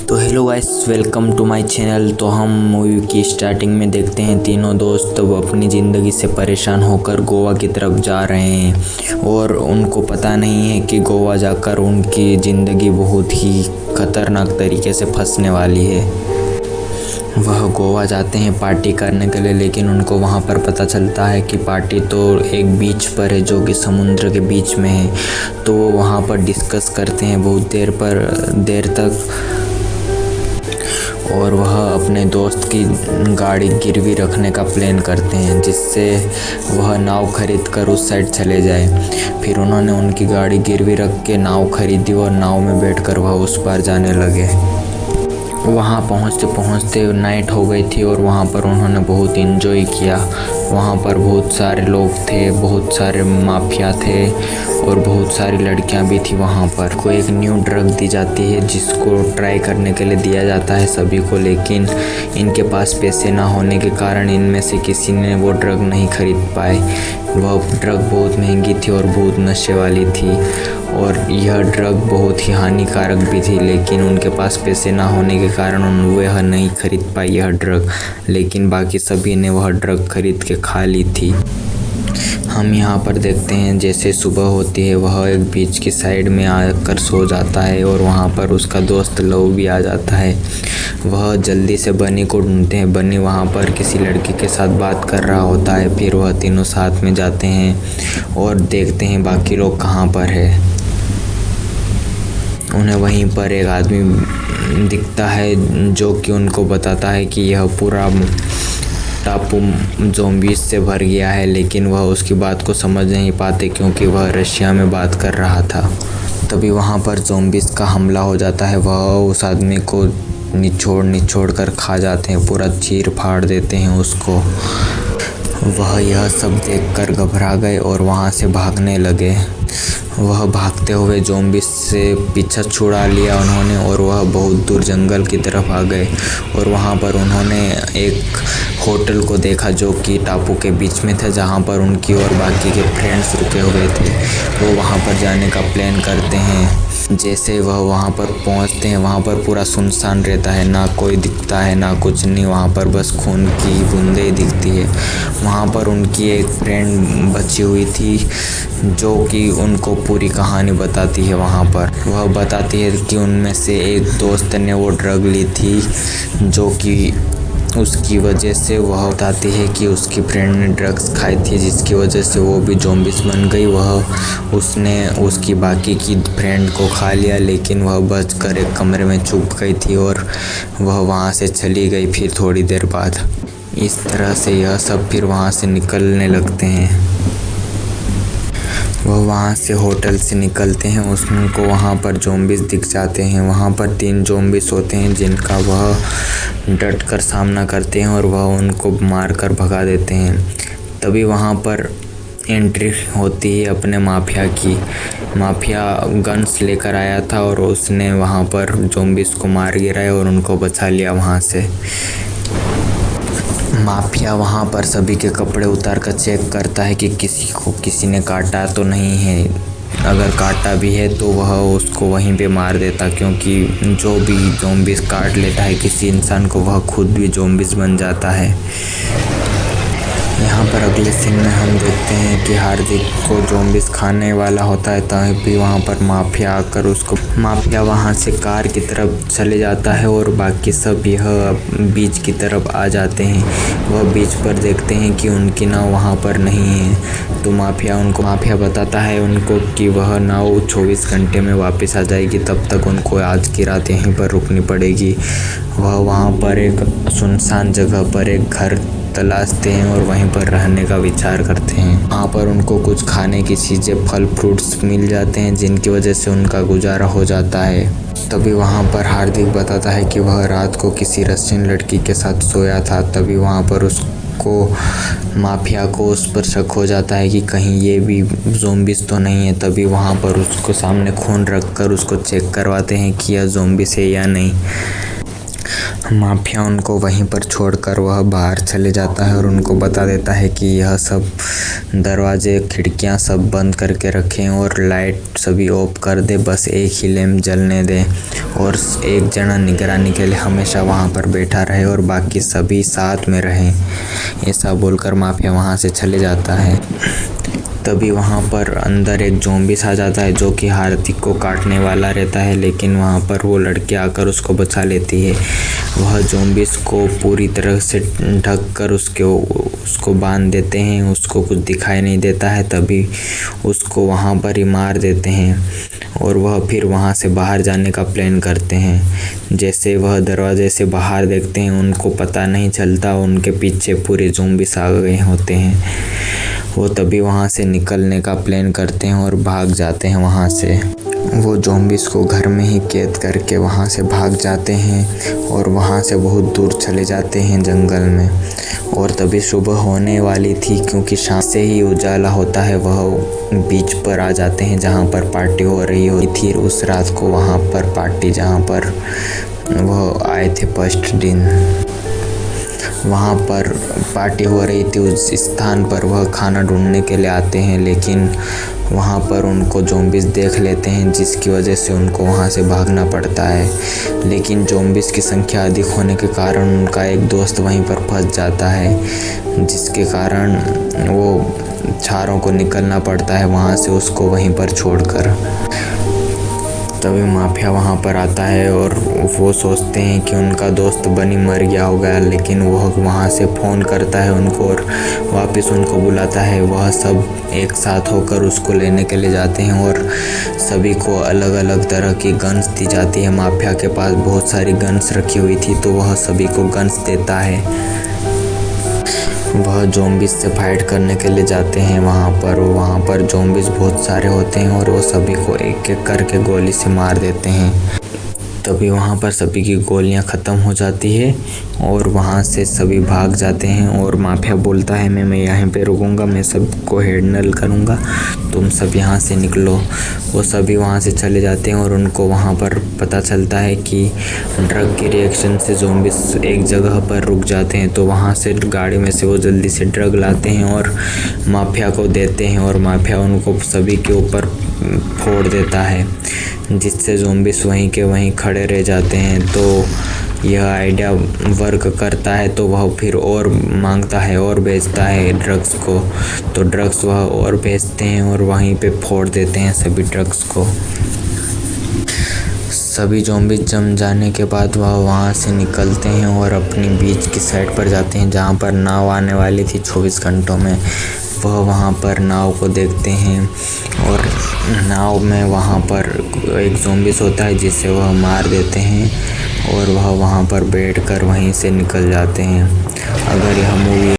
तो hello guys, welcome to my channel. तो हम मूवी की स्टार्टिंग में देखते हैं तीनों दोस्त वो अपनी ज़िंदगी से परेशान होकर गोवा की तरफ जा रहे हैं और उनको पता नहीं है कि गोवा जाकर उनकी ज़िंदगी बहुत ही ख़तरनाक तरीके से फंसने वाली है। वह गोवा जाते हैं पार्टी करने के लिए, लेकिन उनको वहाँ पर पता चलता है कि पार्टी तो एक बीच पर है जो कि समुद्र के बीच में है। तो वो वहाँ पर डिस्कस करते हैं बहुत देर तक और वह अपने दोस्त की गाड़ी गिरवी रखने का प्लान करते हैं, जिससे वह नाव खरीद कर उस साइड चले जाए। फिर उन्होंने उनकी गाड़ी गिरवी रख के नाव खरीदी और नाव में बैठकर वह उस पार जाने लगे। वहाँ पहुँचते पहुँचते नाइट हो गई थी और वहाँ पर उन्होंने बहुत इन्जॉय किया। वहाँ पर बहुत सारे लोग थे, बहुत सारे माफिया थे और बहुत सारी लड़कियाँ भी थी। वहाँ पर कोई एक न्यू ड्रग दी जाती है जिसको ट्राई करने के लिए दिया जाता है सभी को, लेकिन इनके पास पैसे ना होने के कारण इनमें से किसी ने वो ड्रग नहीं खरीद पाए। वह ड्रग बहुत महंगी थी और बहुत नशे वाली थी और यह ड्रग बहुत ही हानिकारक भी थी, लेकिन उनके पास पैसे ना होने के कारण वह नहीं खरीद पाई यह ड्रग, लेकिन बाकी सभी ने वह ड्रग खरीद के खा ली थी। हम यहाँ पर देखते हैं जैसे सुबह होती है वह एक बीच की साइड में आकर सो जाता है और वहाँ पर उसका दोस्त लव भी आ जाता है। वह जल्दी से बनी को ढूंढते हैं। बनी वहाँ पर किसी लड़की के साथ बात कर रहा होता है। फिर वह तीनों साथ में जाते हैं और देखते हैं बाकी लोग कहाँ पर है। उन्हें वहीं पर एक आदमी दिखता है जो कि उनको बताता है कि यह पूरा टापू ज़ॉम्बीज़ से भर गया है, लेकिन वह उसकी बात को समझ नहीं पाते क्योंकि वह रशिया में बात कर रहा था। तभी वहाँ पर ज़ॉम्बीज़ का हमला हो जाता है। वह उस आदमी को निचोड़ कर खा जाते हैं, पूरा चीर फाड़ देते हैं उसको। वह यह सब देखकर घबरा गए और वहाँ से भागने लगे। वह भागते हुए ज़ॉम्बीज़ से पीछा छुड़ा लिया उन्होंने और वह बहुत दूर जंगल की तरफ आ गए और वहाँ पर उन्होंने एक होटल को देखा जो कि टापू के बीच में था, जहाँ पर उनकी और बाकी के फ्रेंड्स रुके हुए थे। वो वहाँ पर जाने का प्लान करते हैं। जैसे वह वहाँ पर पहुँचते हैं वहाँ पर पूरा सुनसान रहता है, ना कोई दिखता है ना कुछ नहीं। वहाँ पर बस खून की बूंदें ही दिखती है। वहाँ पर उनकी एक फ्रेंड बची हुई थी जो कि उनको पूरी कहानी बताती है। वहाँ पर वह बताती है कि उनमें से एक दोस्त ने वो ड्रग ली थी जो कि उसकी वजह से वह बताती है कि उसकी फ्रेंड ने ड्रग्स खाई थी जिसकी वजह से वो भी ज़ॉम्बीज़ बन गई। उसने उसकी बाकी की फ्रेंड को खा लिया, लेकिन वह बचकर एक कमरे में छुप गई थी और वह वहाँ से चली गई फिर थोड़ी देर बाद। इस तरह से यह सब फिर वहाँ से निकलने लगते हैं। वह वहाँ से होटल से निकलते हैं, उनको वहाँ पर ज़ॉम्बीज़ दिख जाते हैं। वहाँ पर 3 ज़ॉम्बीज़ होते हैं जिनका वह डट कर सामना करते हैं और वह उनको मार कर भगा देते हैं। तभी वहाँ पर एंट्री होती है अपने माफिया की। माफिया गन्स लेकर आया था और उसने वहाँ पर ज़ॉम्बीज़ को मार गिराया और उनको बचा लिया वहाँ से। माफिया वहाँ पर सभी के कपड़े उतार कर चेक करता है कि किसी ने काटा तो नहीं है। अगर काटा भी है तो वह उसको वहीं पे मार देता, क्योंकि जो भी ज़ॉम्बीज़ काट लेता है किसी इंसान को वह खुद भी ज़ॉम्बीज़ बन जाता है। यहाँ पर अगले सीन में हम देखते हैं कि हार्दिक को ज़ॉम्बीज़ खाने वाला होता है, तभी वहाँ पर माफिया आकर माफिया वहाँ से कार की तरफ चले जाता है और बाकी सब यह बीच की तरफ आ जाते हैं। वह बीच पर देखते हैं कि उनकी नाव वहाँ पर नहीं है, तो माफिया बताता है उनको कि वह नाव 24 घंटे में वापस आ जाएगी, तब तक उनको आज की रात यहीं पर रुकनी पड़ेगी। वह वहाँ पर एक सुनसान जगह पर एक घर तलाशते हैं और वहीं पर रहने का विचार करते हैं। वहाँ पर उनको कुछ खाने की चीज़ें, फल फ्रूट्स मिल जाते हैं जिनकी वजह से उनका गुजारा हो जाता है। तभी वहाँ पर हार्दिक बताता है कि वह रात को किसी रशियन लड़की के साथ सोया था। तभी वहाँ पर माफिया को उस पर शक हो जाता है कि कहीं ये भी ज़ॉम्बीज़ तो नहीं है। तभी वहाँ पर उसको सामने खून रख कर उसको चेक करवाते हैं कि यह ज़ॉम्बीज़ है या नहीं। माफिया उनको वहीं पर छोड़कर वह बाहर चले जाता है और उनको बता देता है कि यह सब दरवाजे खिड़कियां सब बंद करके रखें और लाइट सभी ऑफ कर दे, बस एक ही लैंप जलने दे और एक जना निगरानी के लिए हमेशा वहां पर बैठा रहे और बाकी सभी साथ में रहें। ऐसा बोलकर माफिया वहां से चले जाता है। तभी वहाँ पर अंदर एक ज़ॉम्बीस आ जाता है जो कि हार्दिक को काटने वाला रहता है, लेकिन वहाँ पर वो लड़की आकर उसको बचा लेती है। वह ज़ॉम्बीस को पूरी तरह से ढक कर उसको बांध देते हैं, उसको कुछ दिखाई नहीं देता है। तभी उसको वहाँ पर ही मार देते हैं और वह फिर वहाँ से बाहर जाने का प्लान करते हैं। जैसे वह दरवाजे से बाहर देखते हैं, उनको पता नहीं चलता उनके पीछे पूरे ज़ॉम्बीस आ गए होते हैं। वो तभी वहाँ से निकलने का प्लान करते हैं और भाग जाते हैं वहाँ से। वो ज़ॉम्बीस को घर में ही कैद करके वहाँ से भाग जाते हैं और वहाँ से बहुत दूर चले जाते हैं जंगल में। और तभी सुबह होने वाली थी, क्योंकि शाम से ही उजाला होता है। वह बीच पर आ जाते हैं जहाँ पर पार्टी हो रही होती थी उस रात को। वहाँ पर पार्टी जहाँ पर वह आए थे फर्स्ट दिन, वहाँ पर पार्टी हो रही थी। उस स्थान पर वह खाना ढूंढने के लिए आते हैं, लेकिन वहाँ पर उनको ज़ॉम्बीस देख लेते हैं, जिसकी वजह से उनको वहाँ से भागना पड़ता है। लेकिन ज़ॉम्बीस की संख्या अधिक होने के कारण उनका एक दोस्त वहीं पर फंस जाता है, जिसके कारण वो चारों को निकलना पड़ता है वहाँ से, उसको वहीं पर छोड़कर। तभी माफिया वहाँ पर आता है और वो सोचते हैं कि उनका दोस्त बनी मर गया होगा, लेकिन वह वहाँ से फ़ोन करता है उनको और वापस उनको बुलाता है। वह सब एक साथ होकर उसको लेने के लिए जाते हैं और सभी को अलग अलग तरह की गन्स दी जाती है। माफिया के पास बहुत सारी गन्स रखी हुई थी, तो वह सभी को गन्स देता है। वह ज़ॉम्बीस से फाइट करने के लिए जाते हैं वहाँ पर ज़ॉम्बीस बहुत सारे होते हैं और वो सभी को एक एक करके गोली से मार देते हैं। तभी वहाँ पर सभी की गोलियाँ ख़त्म हो जाती है और वहाँ से सभी भाग जाते हैं। और माफिया बोलता है मैं यहाँ पे रुकूंगा, मैं सबको हैंडल करूँगा, तुम सब यहाँ से निकलो। वो सभी वहाँ से चले जाते हैं और उनको वहाँ पर पता चलता है कि ड्रग के रिएक्शन से ज़ॉम्बीस एक जगह पर रुक जाते हैं। तो वहाँ से गाड़ी में से वो जल्दी से ड्रग लाते हैं और माफिया को देते हैं और माफिया उनको सभी के ऊपर फोड़ देता है, जिससे ज़ॉम्बीस वहीं के वहीं खड़े रह जाते हैं। तो यह आइडिया वर्क करता है, तो वह फिर और मांगता है और बेचता है ड्रग्स को। तो ड्रग्स वह और बेचते हैं और वहीं पे फोड़ देते हैं सभी ड्रग्स को। सभी ज़ॉम्बीस जम जाने के बाद वह वहाँ से निकलते हैं और अपनी बीच की साइड पर जाते हैं जहाँ पर नाव आने वाली थी 24 घंटों में। वह वहाँ पर नाव को देखते हैं और नाव में वहाँ पर एक ज़ॉम्बीस होता है जिसे वह मार देते हैं और वह वहाँ पर बैठकर वहीं से निकल जाते हैं। अगर यह मूवी